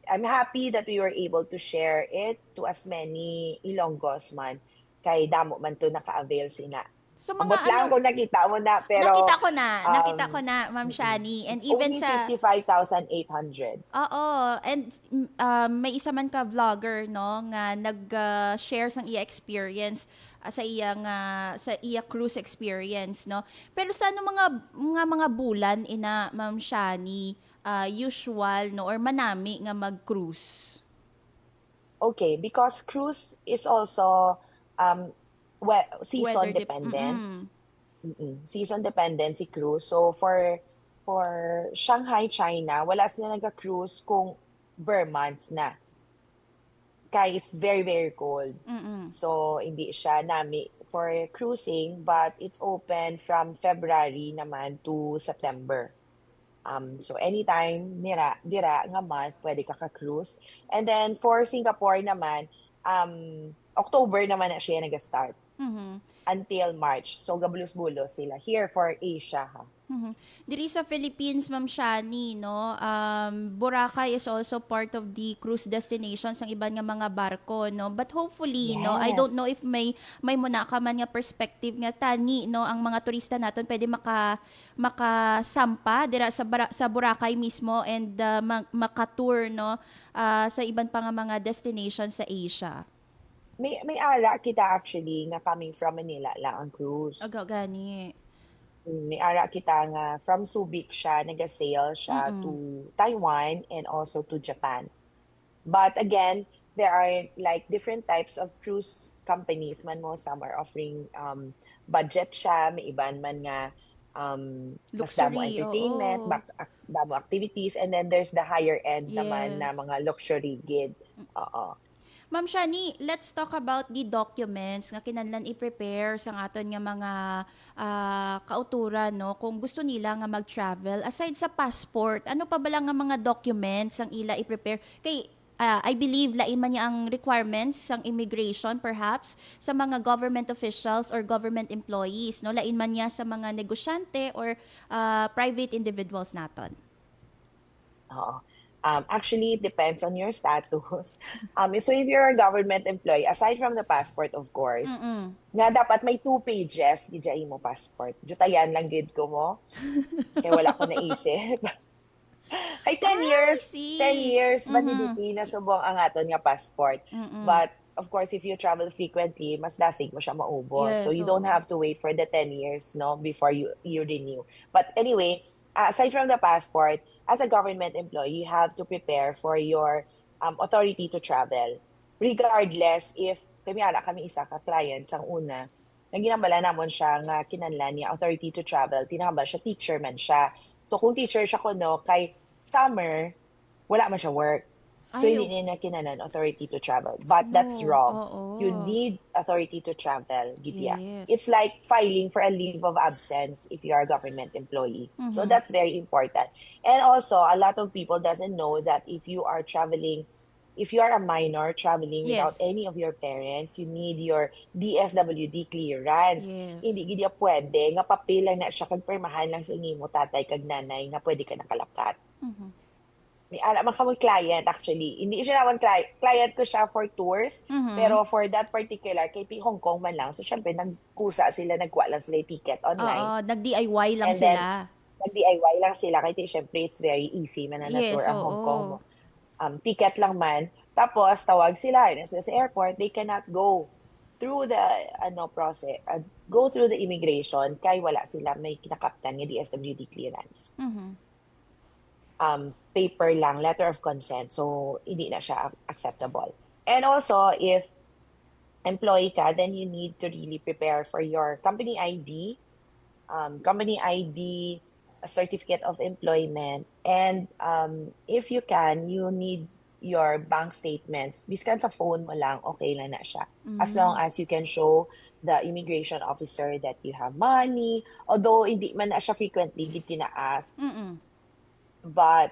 I'm happy that we were able to share it to as many Ilonggos man. Kay damo man to naka-avail sina.
So
Abot lang kung nakita mo na, pero
nakita ko na, Ma'am Shani. And even
only
sa
55,800.
Oo, and may isa man ka vlogger no nga nag-share sang iya experience sa iya cruise experience, no. Pero sa ano mga bulan ina, Ma'am Shani, usual no or manami nga mag-cruise?
Okay, because cruise is also season
Weather
dependent. Season dependent si cruise. So for Shanghai, China, wala sila nagka-cruise kung bare months na. Kaya it's very, very cold. So hindi siya nami for cruising, but it's open from February naman to September. So anytime dira nga month pwede ka ka-cruise. And then for Singapore naman, October naman na siya nag-start
Mhm.
until March. So, gabulos-bulos sila here for Asia, ha?
Mhm. Diri sa Philippines, Ma'am Shani, no, Boracay is also part of the cruise destinations ng iban nga mga barko, no. But hopefully, no, I don't
Yes.
know if may muna ka man nga perspective nga tani, no, ang mga turista naton pwede makasampa dira sa Boracay mismo and makatour, no, sa iban pa nga mga destinations sa Asia.
May ara kita actually nga coming from Manila lang ang cruise.
Aga gani.
May ara kita nga from Subic siya, nag-sail siya
Mm.
to Taiwan and also to Japan. But again, there are like different types of cruise companies man mo. Some are offering budget siya, may iban man nga mas damo
Luxury,
entertainment,
oo.
damo activities, and then there's the higher end naman na
Yes.
mga luxury gig. Oo.
Ma'am Shani, let's talk about the documents nga kinahanglan i-prepare sa aton nga mga kauturan, no, kung gusto nila nga mag-travel. Aside sa passport, ano pa ba lang nga mga documents ang ila i-prepare? Kay I believe lain man niya ang requirements sang immigration perhaps sa mga government officials or government employees, no, lain man niya sa mga negosyante or private individuals naton.
Oo. Actually, it depends on your status. So if you're a government employee, aside from the passport, of course,
Mm.
nga dapat may 2 pages, gidya mo passport. Jutayan lang gid ko mo. Kaya wala ko naisip. Ay, 10 years.
see.
10 years
Mhm.
validity na subong ang aton nga passport.
Mm-mm.
But, of course, if you travel frequently, mas dasig mo siya maubos.
Yes,
So, you don't
oo.
have to wait for the 10 years, no, before you renew. But anyway, aside from the passport, as a government employee, you have to prepare for your authority to travel. Regardless if, kami isa ka client sang una, na ginambala namon siya nga kinahanglan niya authority to travel, tinambal siya, teacher man siya. So, kung teacher siya kuno, kay summer, wala man siya work. So,
Ay,
hindi niya kinahanglan authority to travel. But that's
no.
wrong.
Oo.
You need authority to travel, Gidya.
Yes.
It's like filing for a leave of absence if you are a government employee. So,
Mhm.
that's very important. And also, a lot of people doesn't know that if you are traveling, if you are a minor traveling without
Yes.
any of your parents, you need your DSWD clearance.
Yes.
Hindi gid pwede nga papel lang na siya kag permahan lang sa inyo tatay kag nanay nga pwede ka nakalakat.
Mhm.
May ana man kamo client actually. Hindi siya naman client ko siya for tours,
Mhm.
pero for that particular kay Hong Kong man lang. So syempre nagkusa sila, nagkuha lang sila yung ticket online.
Oo, nag-DIY lang
And then,
sila.
Nag-DIY lang sila kay syempre it's very easy man na
Yes,
tour ang Hong
oo.
Kong mo. Ticket lang man. Tapos tawag sila sa airport, they cannot go through the process, go through the immigration kay wala sila may kinakaptan nga DSWD clearance.
Mhm.
Paper lang, letter of consent. So hindi na siya acceptable. And also if employee ka, then you need to really prepare for your company ID, a certificate of employment, and if you can, you need your bank statements. Biskan sa phone mo lang, okay lang na siya. As long as you can show the immigration officer that you have money, although hindi man na siya frequently gid kina-ask,
Mm-mm.
but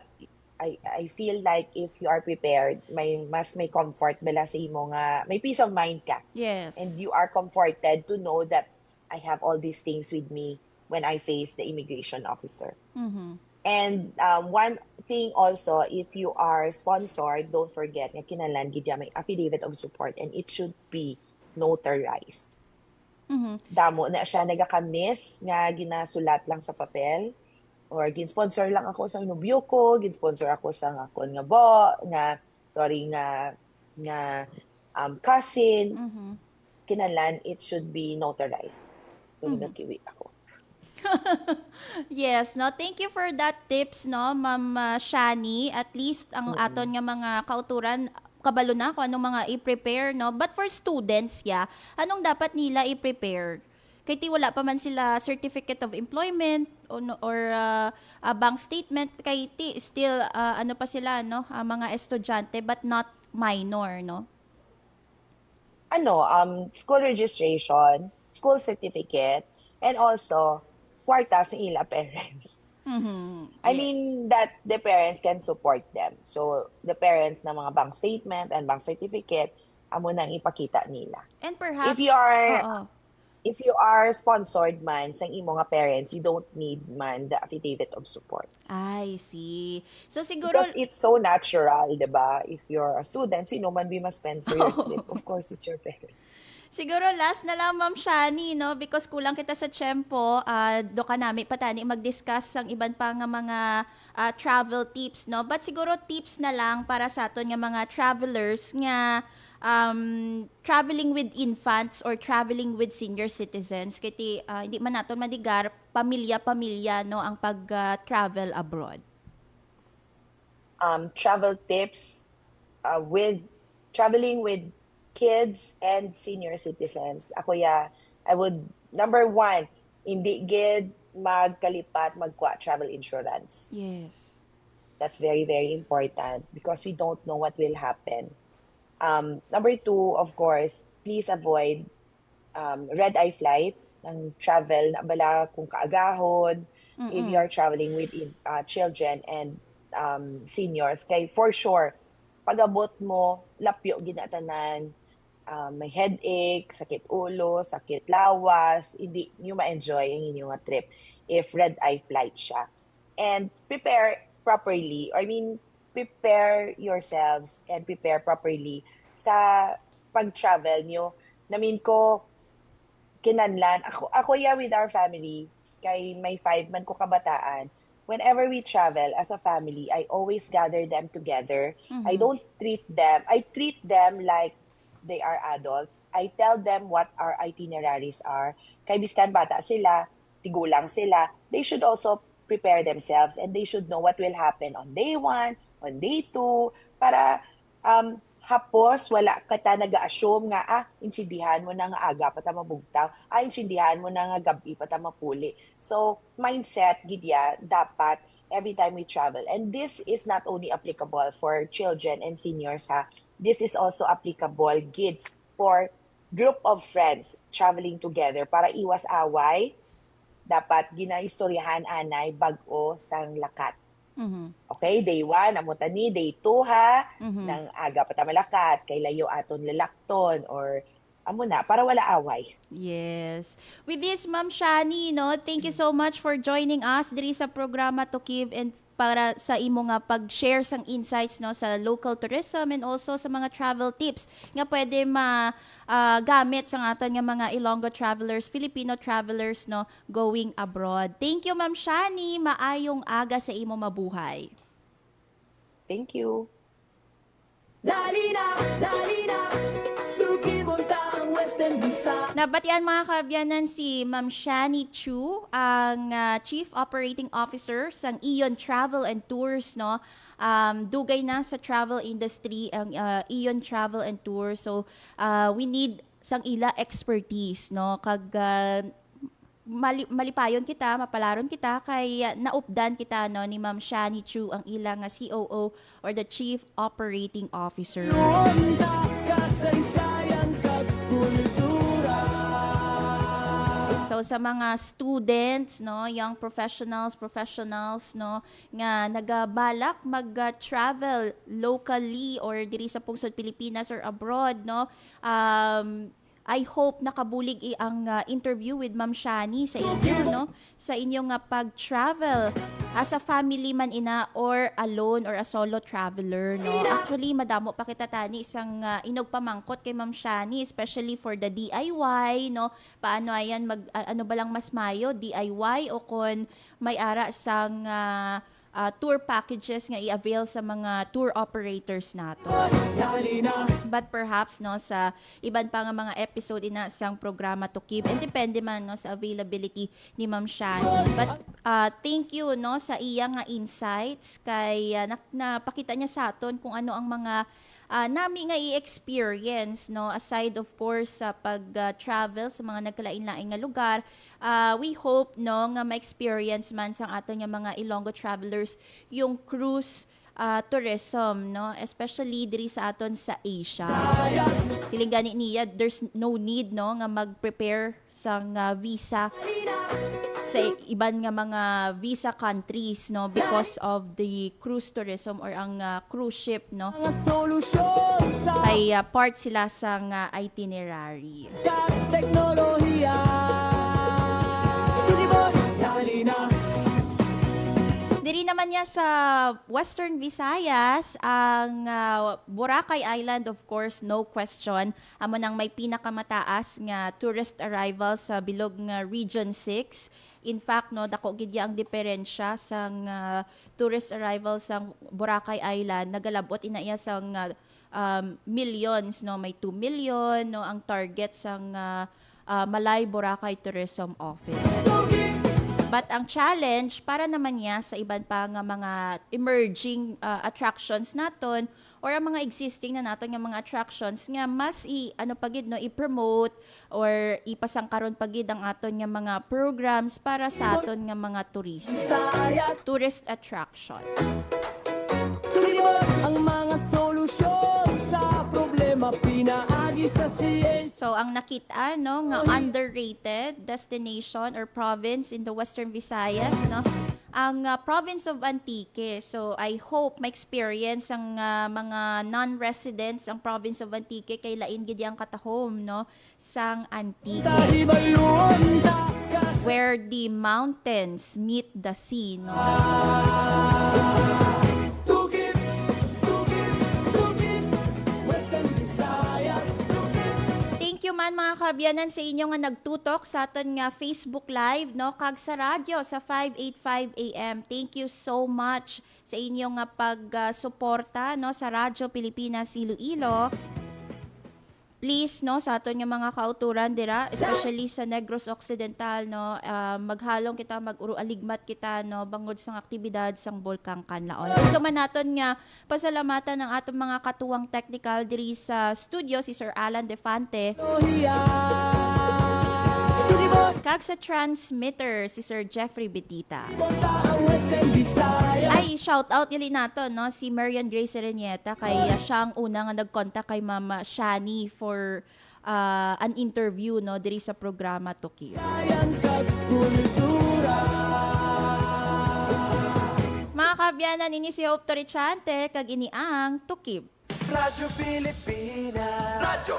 I feel like if you are prepared, may comfort bala sa imo nga, may peace of mind ka.
Yes.
And you are comforted to know that I have all these things with me when I face the immigration officer.
Mhm.
And one thing also, if you are sponsored, don't forget nga kinahanglan gid may affidavit of support and it should be notarized.
Mhm.
Damo na siya nagakamis nga ginasulat lang sa papel or gin-sponsor lang ako sa inubyo ko, gin-sponsor ako sa akon nga cousin.
Mhm.
Kinahanglan it should be notarized. So nagkiwit ako.
Yes, no. Thank you for that tips, no, Ma'am Shani. At least ang aton nga mga kauturan kabalo na kung anong mga i-prepare, no. But for students, anong dapat nila i-prepare? Kay ti wala pa man sila certificate of employment or a bank statement, kay ti still ano pa sila, no, mga estudyante but not minor, no.
School registration, school certificate, and also kwarta sa ila parents.
Mhm.
I mean that the parents can support them. So the parents na mga bank statement and bank certificate amo nang ipakita nila.
And perhaps, oo.
If you are sponsored man sa imo nga parents, you don't need man the affidavit of support.
I see. So siguro,
Because it's so natural, di ba? If you're a student, sino man be ma-spend for your trip? Of course, it's your parents.
siguro last na lang, Ma'am Shani, no? Because kulang kita sa tiyempo, do ka namin patani mag-discuss ang iban pa nga mga travel tips, no? But siguro tips na lang para sa aton nga mga travelers nga traveling with infants or traveling with senior citizens. Kiti hindi man naton madigar, pamilya-pamilya, no, ang pag-travel abroad.
Travel tips with traveling with kids and senior citizens. Ako I would, number one, hindi gid magkalipat magkuha travel insurance.
Yes.
That's very, very important because we don't know what will happen. Number two, of course, please avoid red-eye flights ng travel na bala kung kaagahon if you are traveling with children and seniors. Kay for sure, pag-abot mo, lapyo ginatanan, may headache, sakit ulo, sakit lawas, hindi nyo ma-enjoy ang inyong trip if red-eye flight siya. And prepare properly. Prepare yourselves and prepare properly sa pag-travel nyo. Namin ko, kinanlan. Ako with our family, kay may 5 man ko kabataan, whenever we travel as a family, I always gather them together. I treat them like they are adults. I tell them what our itineraries are. Kay biskan bata sila, tigulang sila, they should also prepare themselves and they should know what will happen on day 1, on day 2, para hapos wala ka ta nag-assume nga intindihan mo na nga aga pa ta mabugtaw, intindihan mo na nga gabi pa ta mapuli. So mindset gidya dapat every time we travel, and this is not only applicable for children and seniors this is also applicable gid for group of friends traveling together para iwas away. Dapat ginaistoryahan anay bag-o sang lakat. Okay, day 1, amutan ni, day 2 nang aga pa ta malakat, kay layo aton lalakton, or amo na, para wala away.
Yes. With this, Ma'am Shani, no, thank you so much for joining us diri sa programa Tukib and para sa imo nga pag-share sang insights, no, sa local tourism and also sa mga travel tips nga pwede gamit sa aton nga mga Ilonggo travelers, Filipino travelers, no, going abroad. Thank you, Ma'am Shani. Maayong aga sa imo mabuhay.
Thank you.
Dali na, Tukib unta ang Western Visa.
Nabatian mga kabyanan si Ma'am Shani Chu, ang Chief Operating Officer sang Ion Travel and Tours, no. Dugay na sa travel industry ang Ion Travel and Tours. So we need sang ila expertise, no, kag malipayon kita, mapalaron kita kay naupdan kita, no, ni Ma'am Shani Chu, ang ilang COO or the Chief Operating Officer.
Unta kasaysayan kag kultura.
So sa mga students, no, young professionals, no, nga nagabalak mag-travel locally or diri sa pungsod Pilipinas or abroad, no, I hope nakabulig ang interview with Ma'am Shani sa inyo, no, sa inyong pag-travel as a family man ina or alone or a solo traveler, no. Actually madamo pa kita tani isang inog pamangkot kay Ma'am Shani, especially for the DIY, no. Paano ayan ano ba lang mas mayo, DIY o kon may ara sang tour packages nga i-avail sa mga tour operators nato. But perhaps, no, sa iban pa nga mga episode ina sang programa Tukib, and depende man, no, sa availability ni Ma'am Shani. But thank you, no, sa iya nga insights kay napakita niya sa aton kung ano ang mga nami nga i-experience, no, aside of course sa pag-travel sa mga nagkalain-lain nga lugar. We hope, no, nga ma-experience man sang aton nga mga Ilonggo travelers yung cruise tourism, no? Especially diri sa aton sa Asia. Siling gani niya, there's no need, no, nga mag-prepare sa visa sa iban nga mga visa countries, no, because of the cruise tourism or ang cruise ship, no,
Mga solusyon sa
kay part sila sa itinerary.
teknolohiya. Tulibot, dali na.
Diri naman niya sa Western Visayas, ang Boracay Island, of course, no question. Amo nang may pinakamataas nga tourist arrival sa bilog nga Region 6. In fact, no, dako gid ang diferensya sa tourist arrival sa Boracay Island. Nagalabot ina iya sa millions, no, may 2 million, no, ang target sa Malay Boracay Tourism Office. But ang challenge para naman niya sa iban pa nga mga emerging attractions naton or ang mga existing na naton nga mga attractions nga mas i-promote or ipasangkaron pagid ang aton nga mga programs para sa aton nga mga tourist attractions.
Tulibot, ang mga solusyon sa problema pinaagi sa siyensya.
So ang nakita, no, nga underrated destination or province in the Western Visayas, no, ang province of Antique. So I hope ma-experience ang mga non-residents ang province of Antique kay lain gid ang katahom, no, sang Antique,
Ibalun takas
where the mountains meet the sea, no.
Tugib, Western Visayas.
Thank you man mga kabyanan sa inyo nga nagtutok sa aton nga Facebook Live, no, kag sa radyo sa 585 AM. Thank you so much sa inyo nga pag-suporta, no, sa Radyo Pilipinas Iloilo. Please, no, sa aton nga mga kauturan dira, especially sa Negros Occidental, no, maghalong kita, mag-urualigmat kita, no, bangod sa aktibidad sang Bulkang Kanlaon. Gusto man naton nga pasalamatan ng atong mga katuwang technical diri sa studio, si Sir Alan Defante,
Tulibot,
kag sa transmitter, si Sir Jeffrey Betita.
punta ang Western Visayas.
Ay, shout out yun nato, no, si Marian Grace Serenieta, kay siya ang una nga nagkontak kay Mama Shani for an interview, no, diri sa programa Tukib.
Sayang kag kultura.
Mga kabyanan, ini si Hope Torrichante, kag ini ang Tukib.
Radyo Pilipinas. Radyo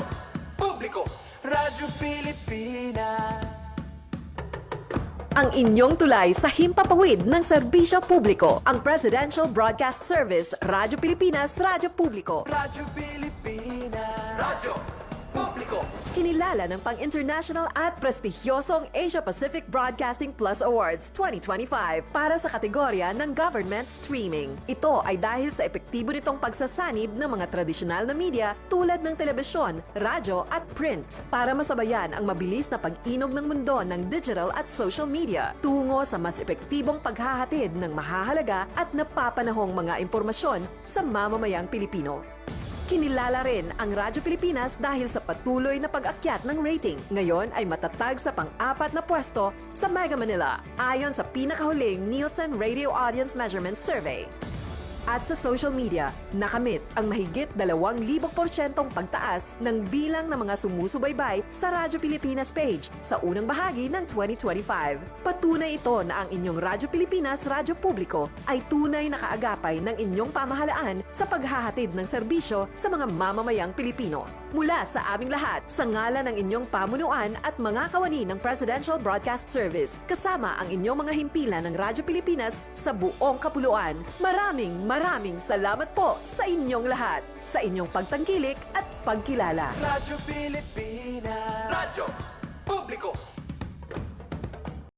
Publiko. Radyo Pilipinas.
Ang inyong tulay sa himpapawid ng serbisyo publiko. Ang Presidential Broadcast Service, Radyo Pilipinas, Radyo Publiko.
Radyo Pilipinas. Radyo Publiko.
Kinilala ng pang-international at prestigyosong Asia-Pacific Broadcasting Plus Awards 2025 para sa kategorya ng Government Streaming. Ito ay dahil sa epektibo nitong pagsasanib ng mga tradisyonal na media tulad ng telebisyon, radyo at print para masabayan ang mabilis na pag-inog ng mundo ng digital at social media tungo sa mas epektibong paghahatid ng mahahalaga at napapanahong mga impormasyon sa mamamayang Pilipino. Kinilala rin ang Radyo Pilipinas dahil sa patuloy na pag-akyat ng rating. Ngayon ay matatag sa pang-4 na pwesto sa Mega Manila ayon sa pinakahuling Nielsen Radio Audience Measurement Survey. At sa social media, nakamit ang mahigit 2,000% pagtaas ng bilang ng mga sumusubaybay sa Radyo Pilipinas page sa unang bahagi ng 2025. Patunay ito na ang inyong Radyo Pilipinas Radyo Publiko ay tunay na kaagapay ng inyong pamahalaan sa paghahatid ng serbisyo sa mga mamamayang Pilipino. Mula sa aming lahat, sa ngalan ng inyong pamunuan at mga kawani ng Presidential Broadcast Service, kasama ang inyong mga himpilan ng Radyo Pilipinas sa buong kapuluan. Maraming salamat po sa inyong lahat, sa inyong pagtangkilik at pagkilala.
Radyo Pilipinas. Radyo Publiko.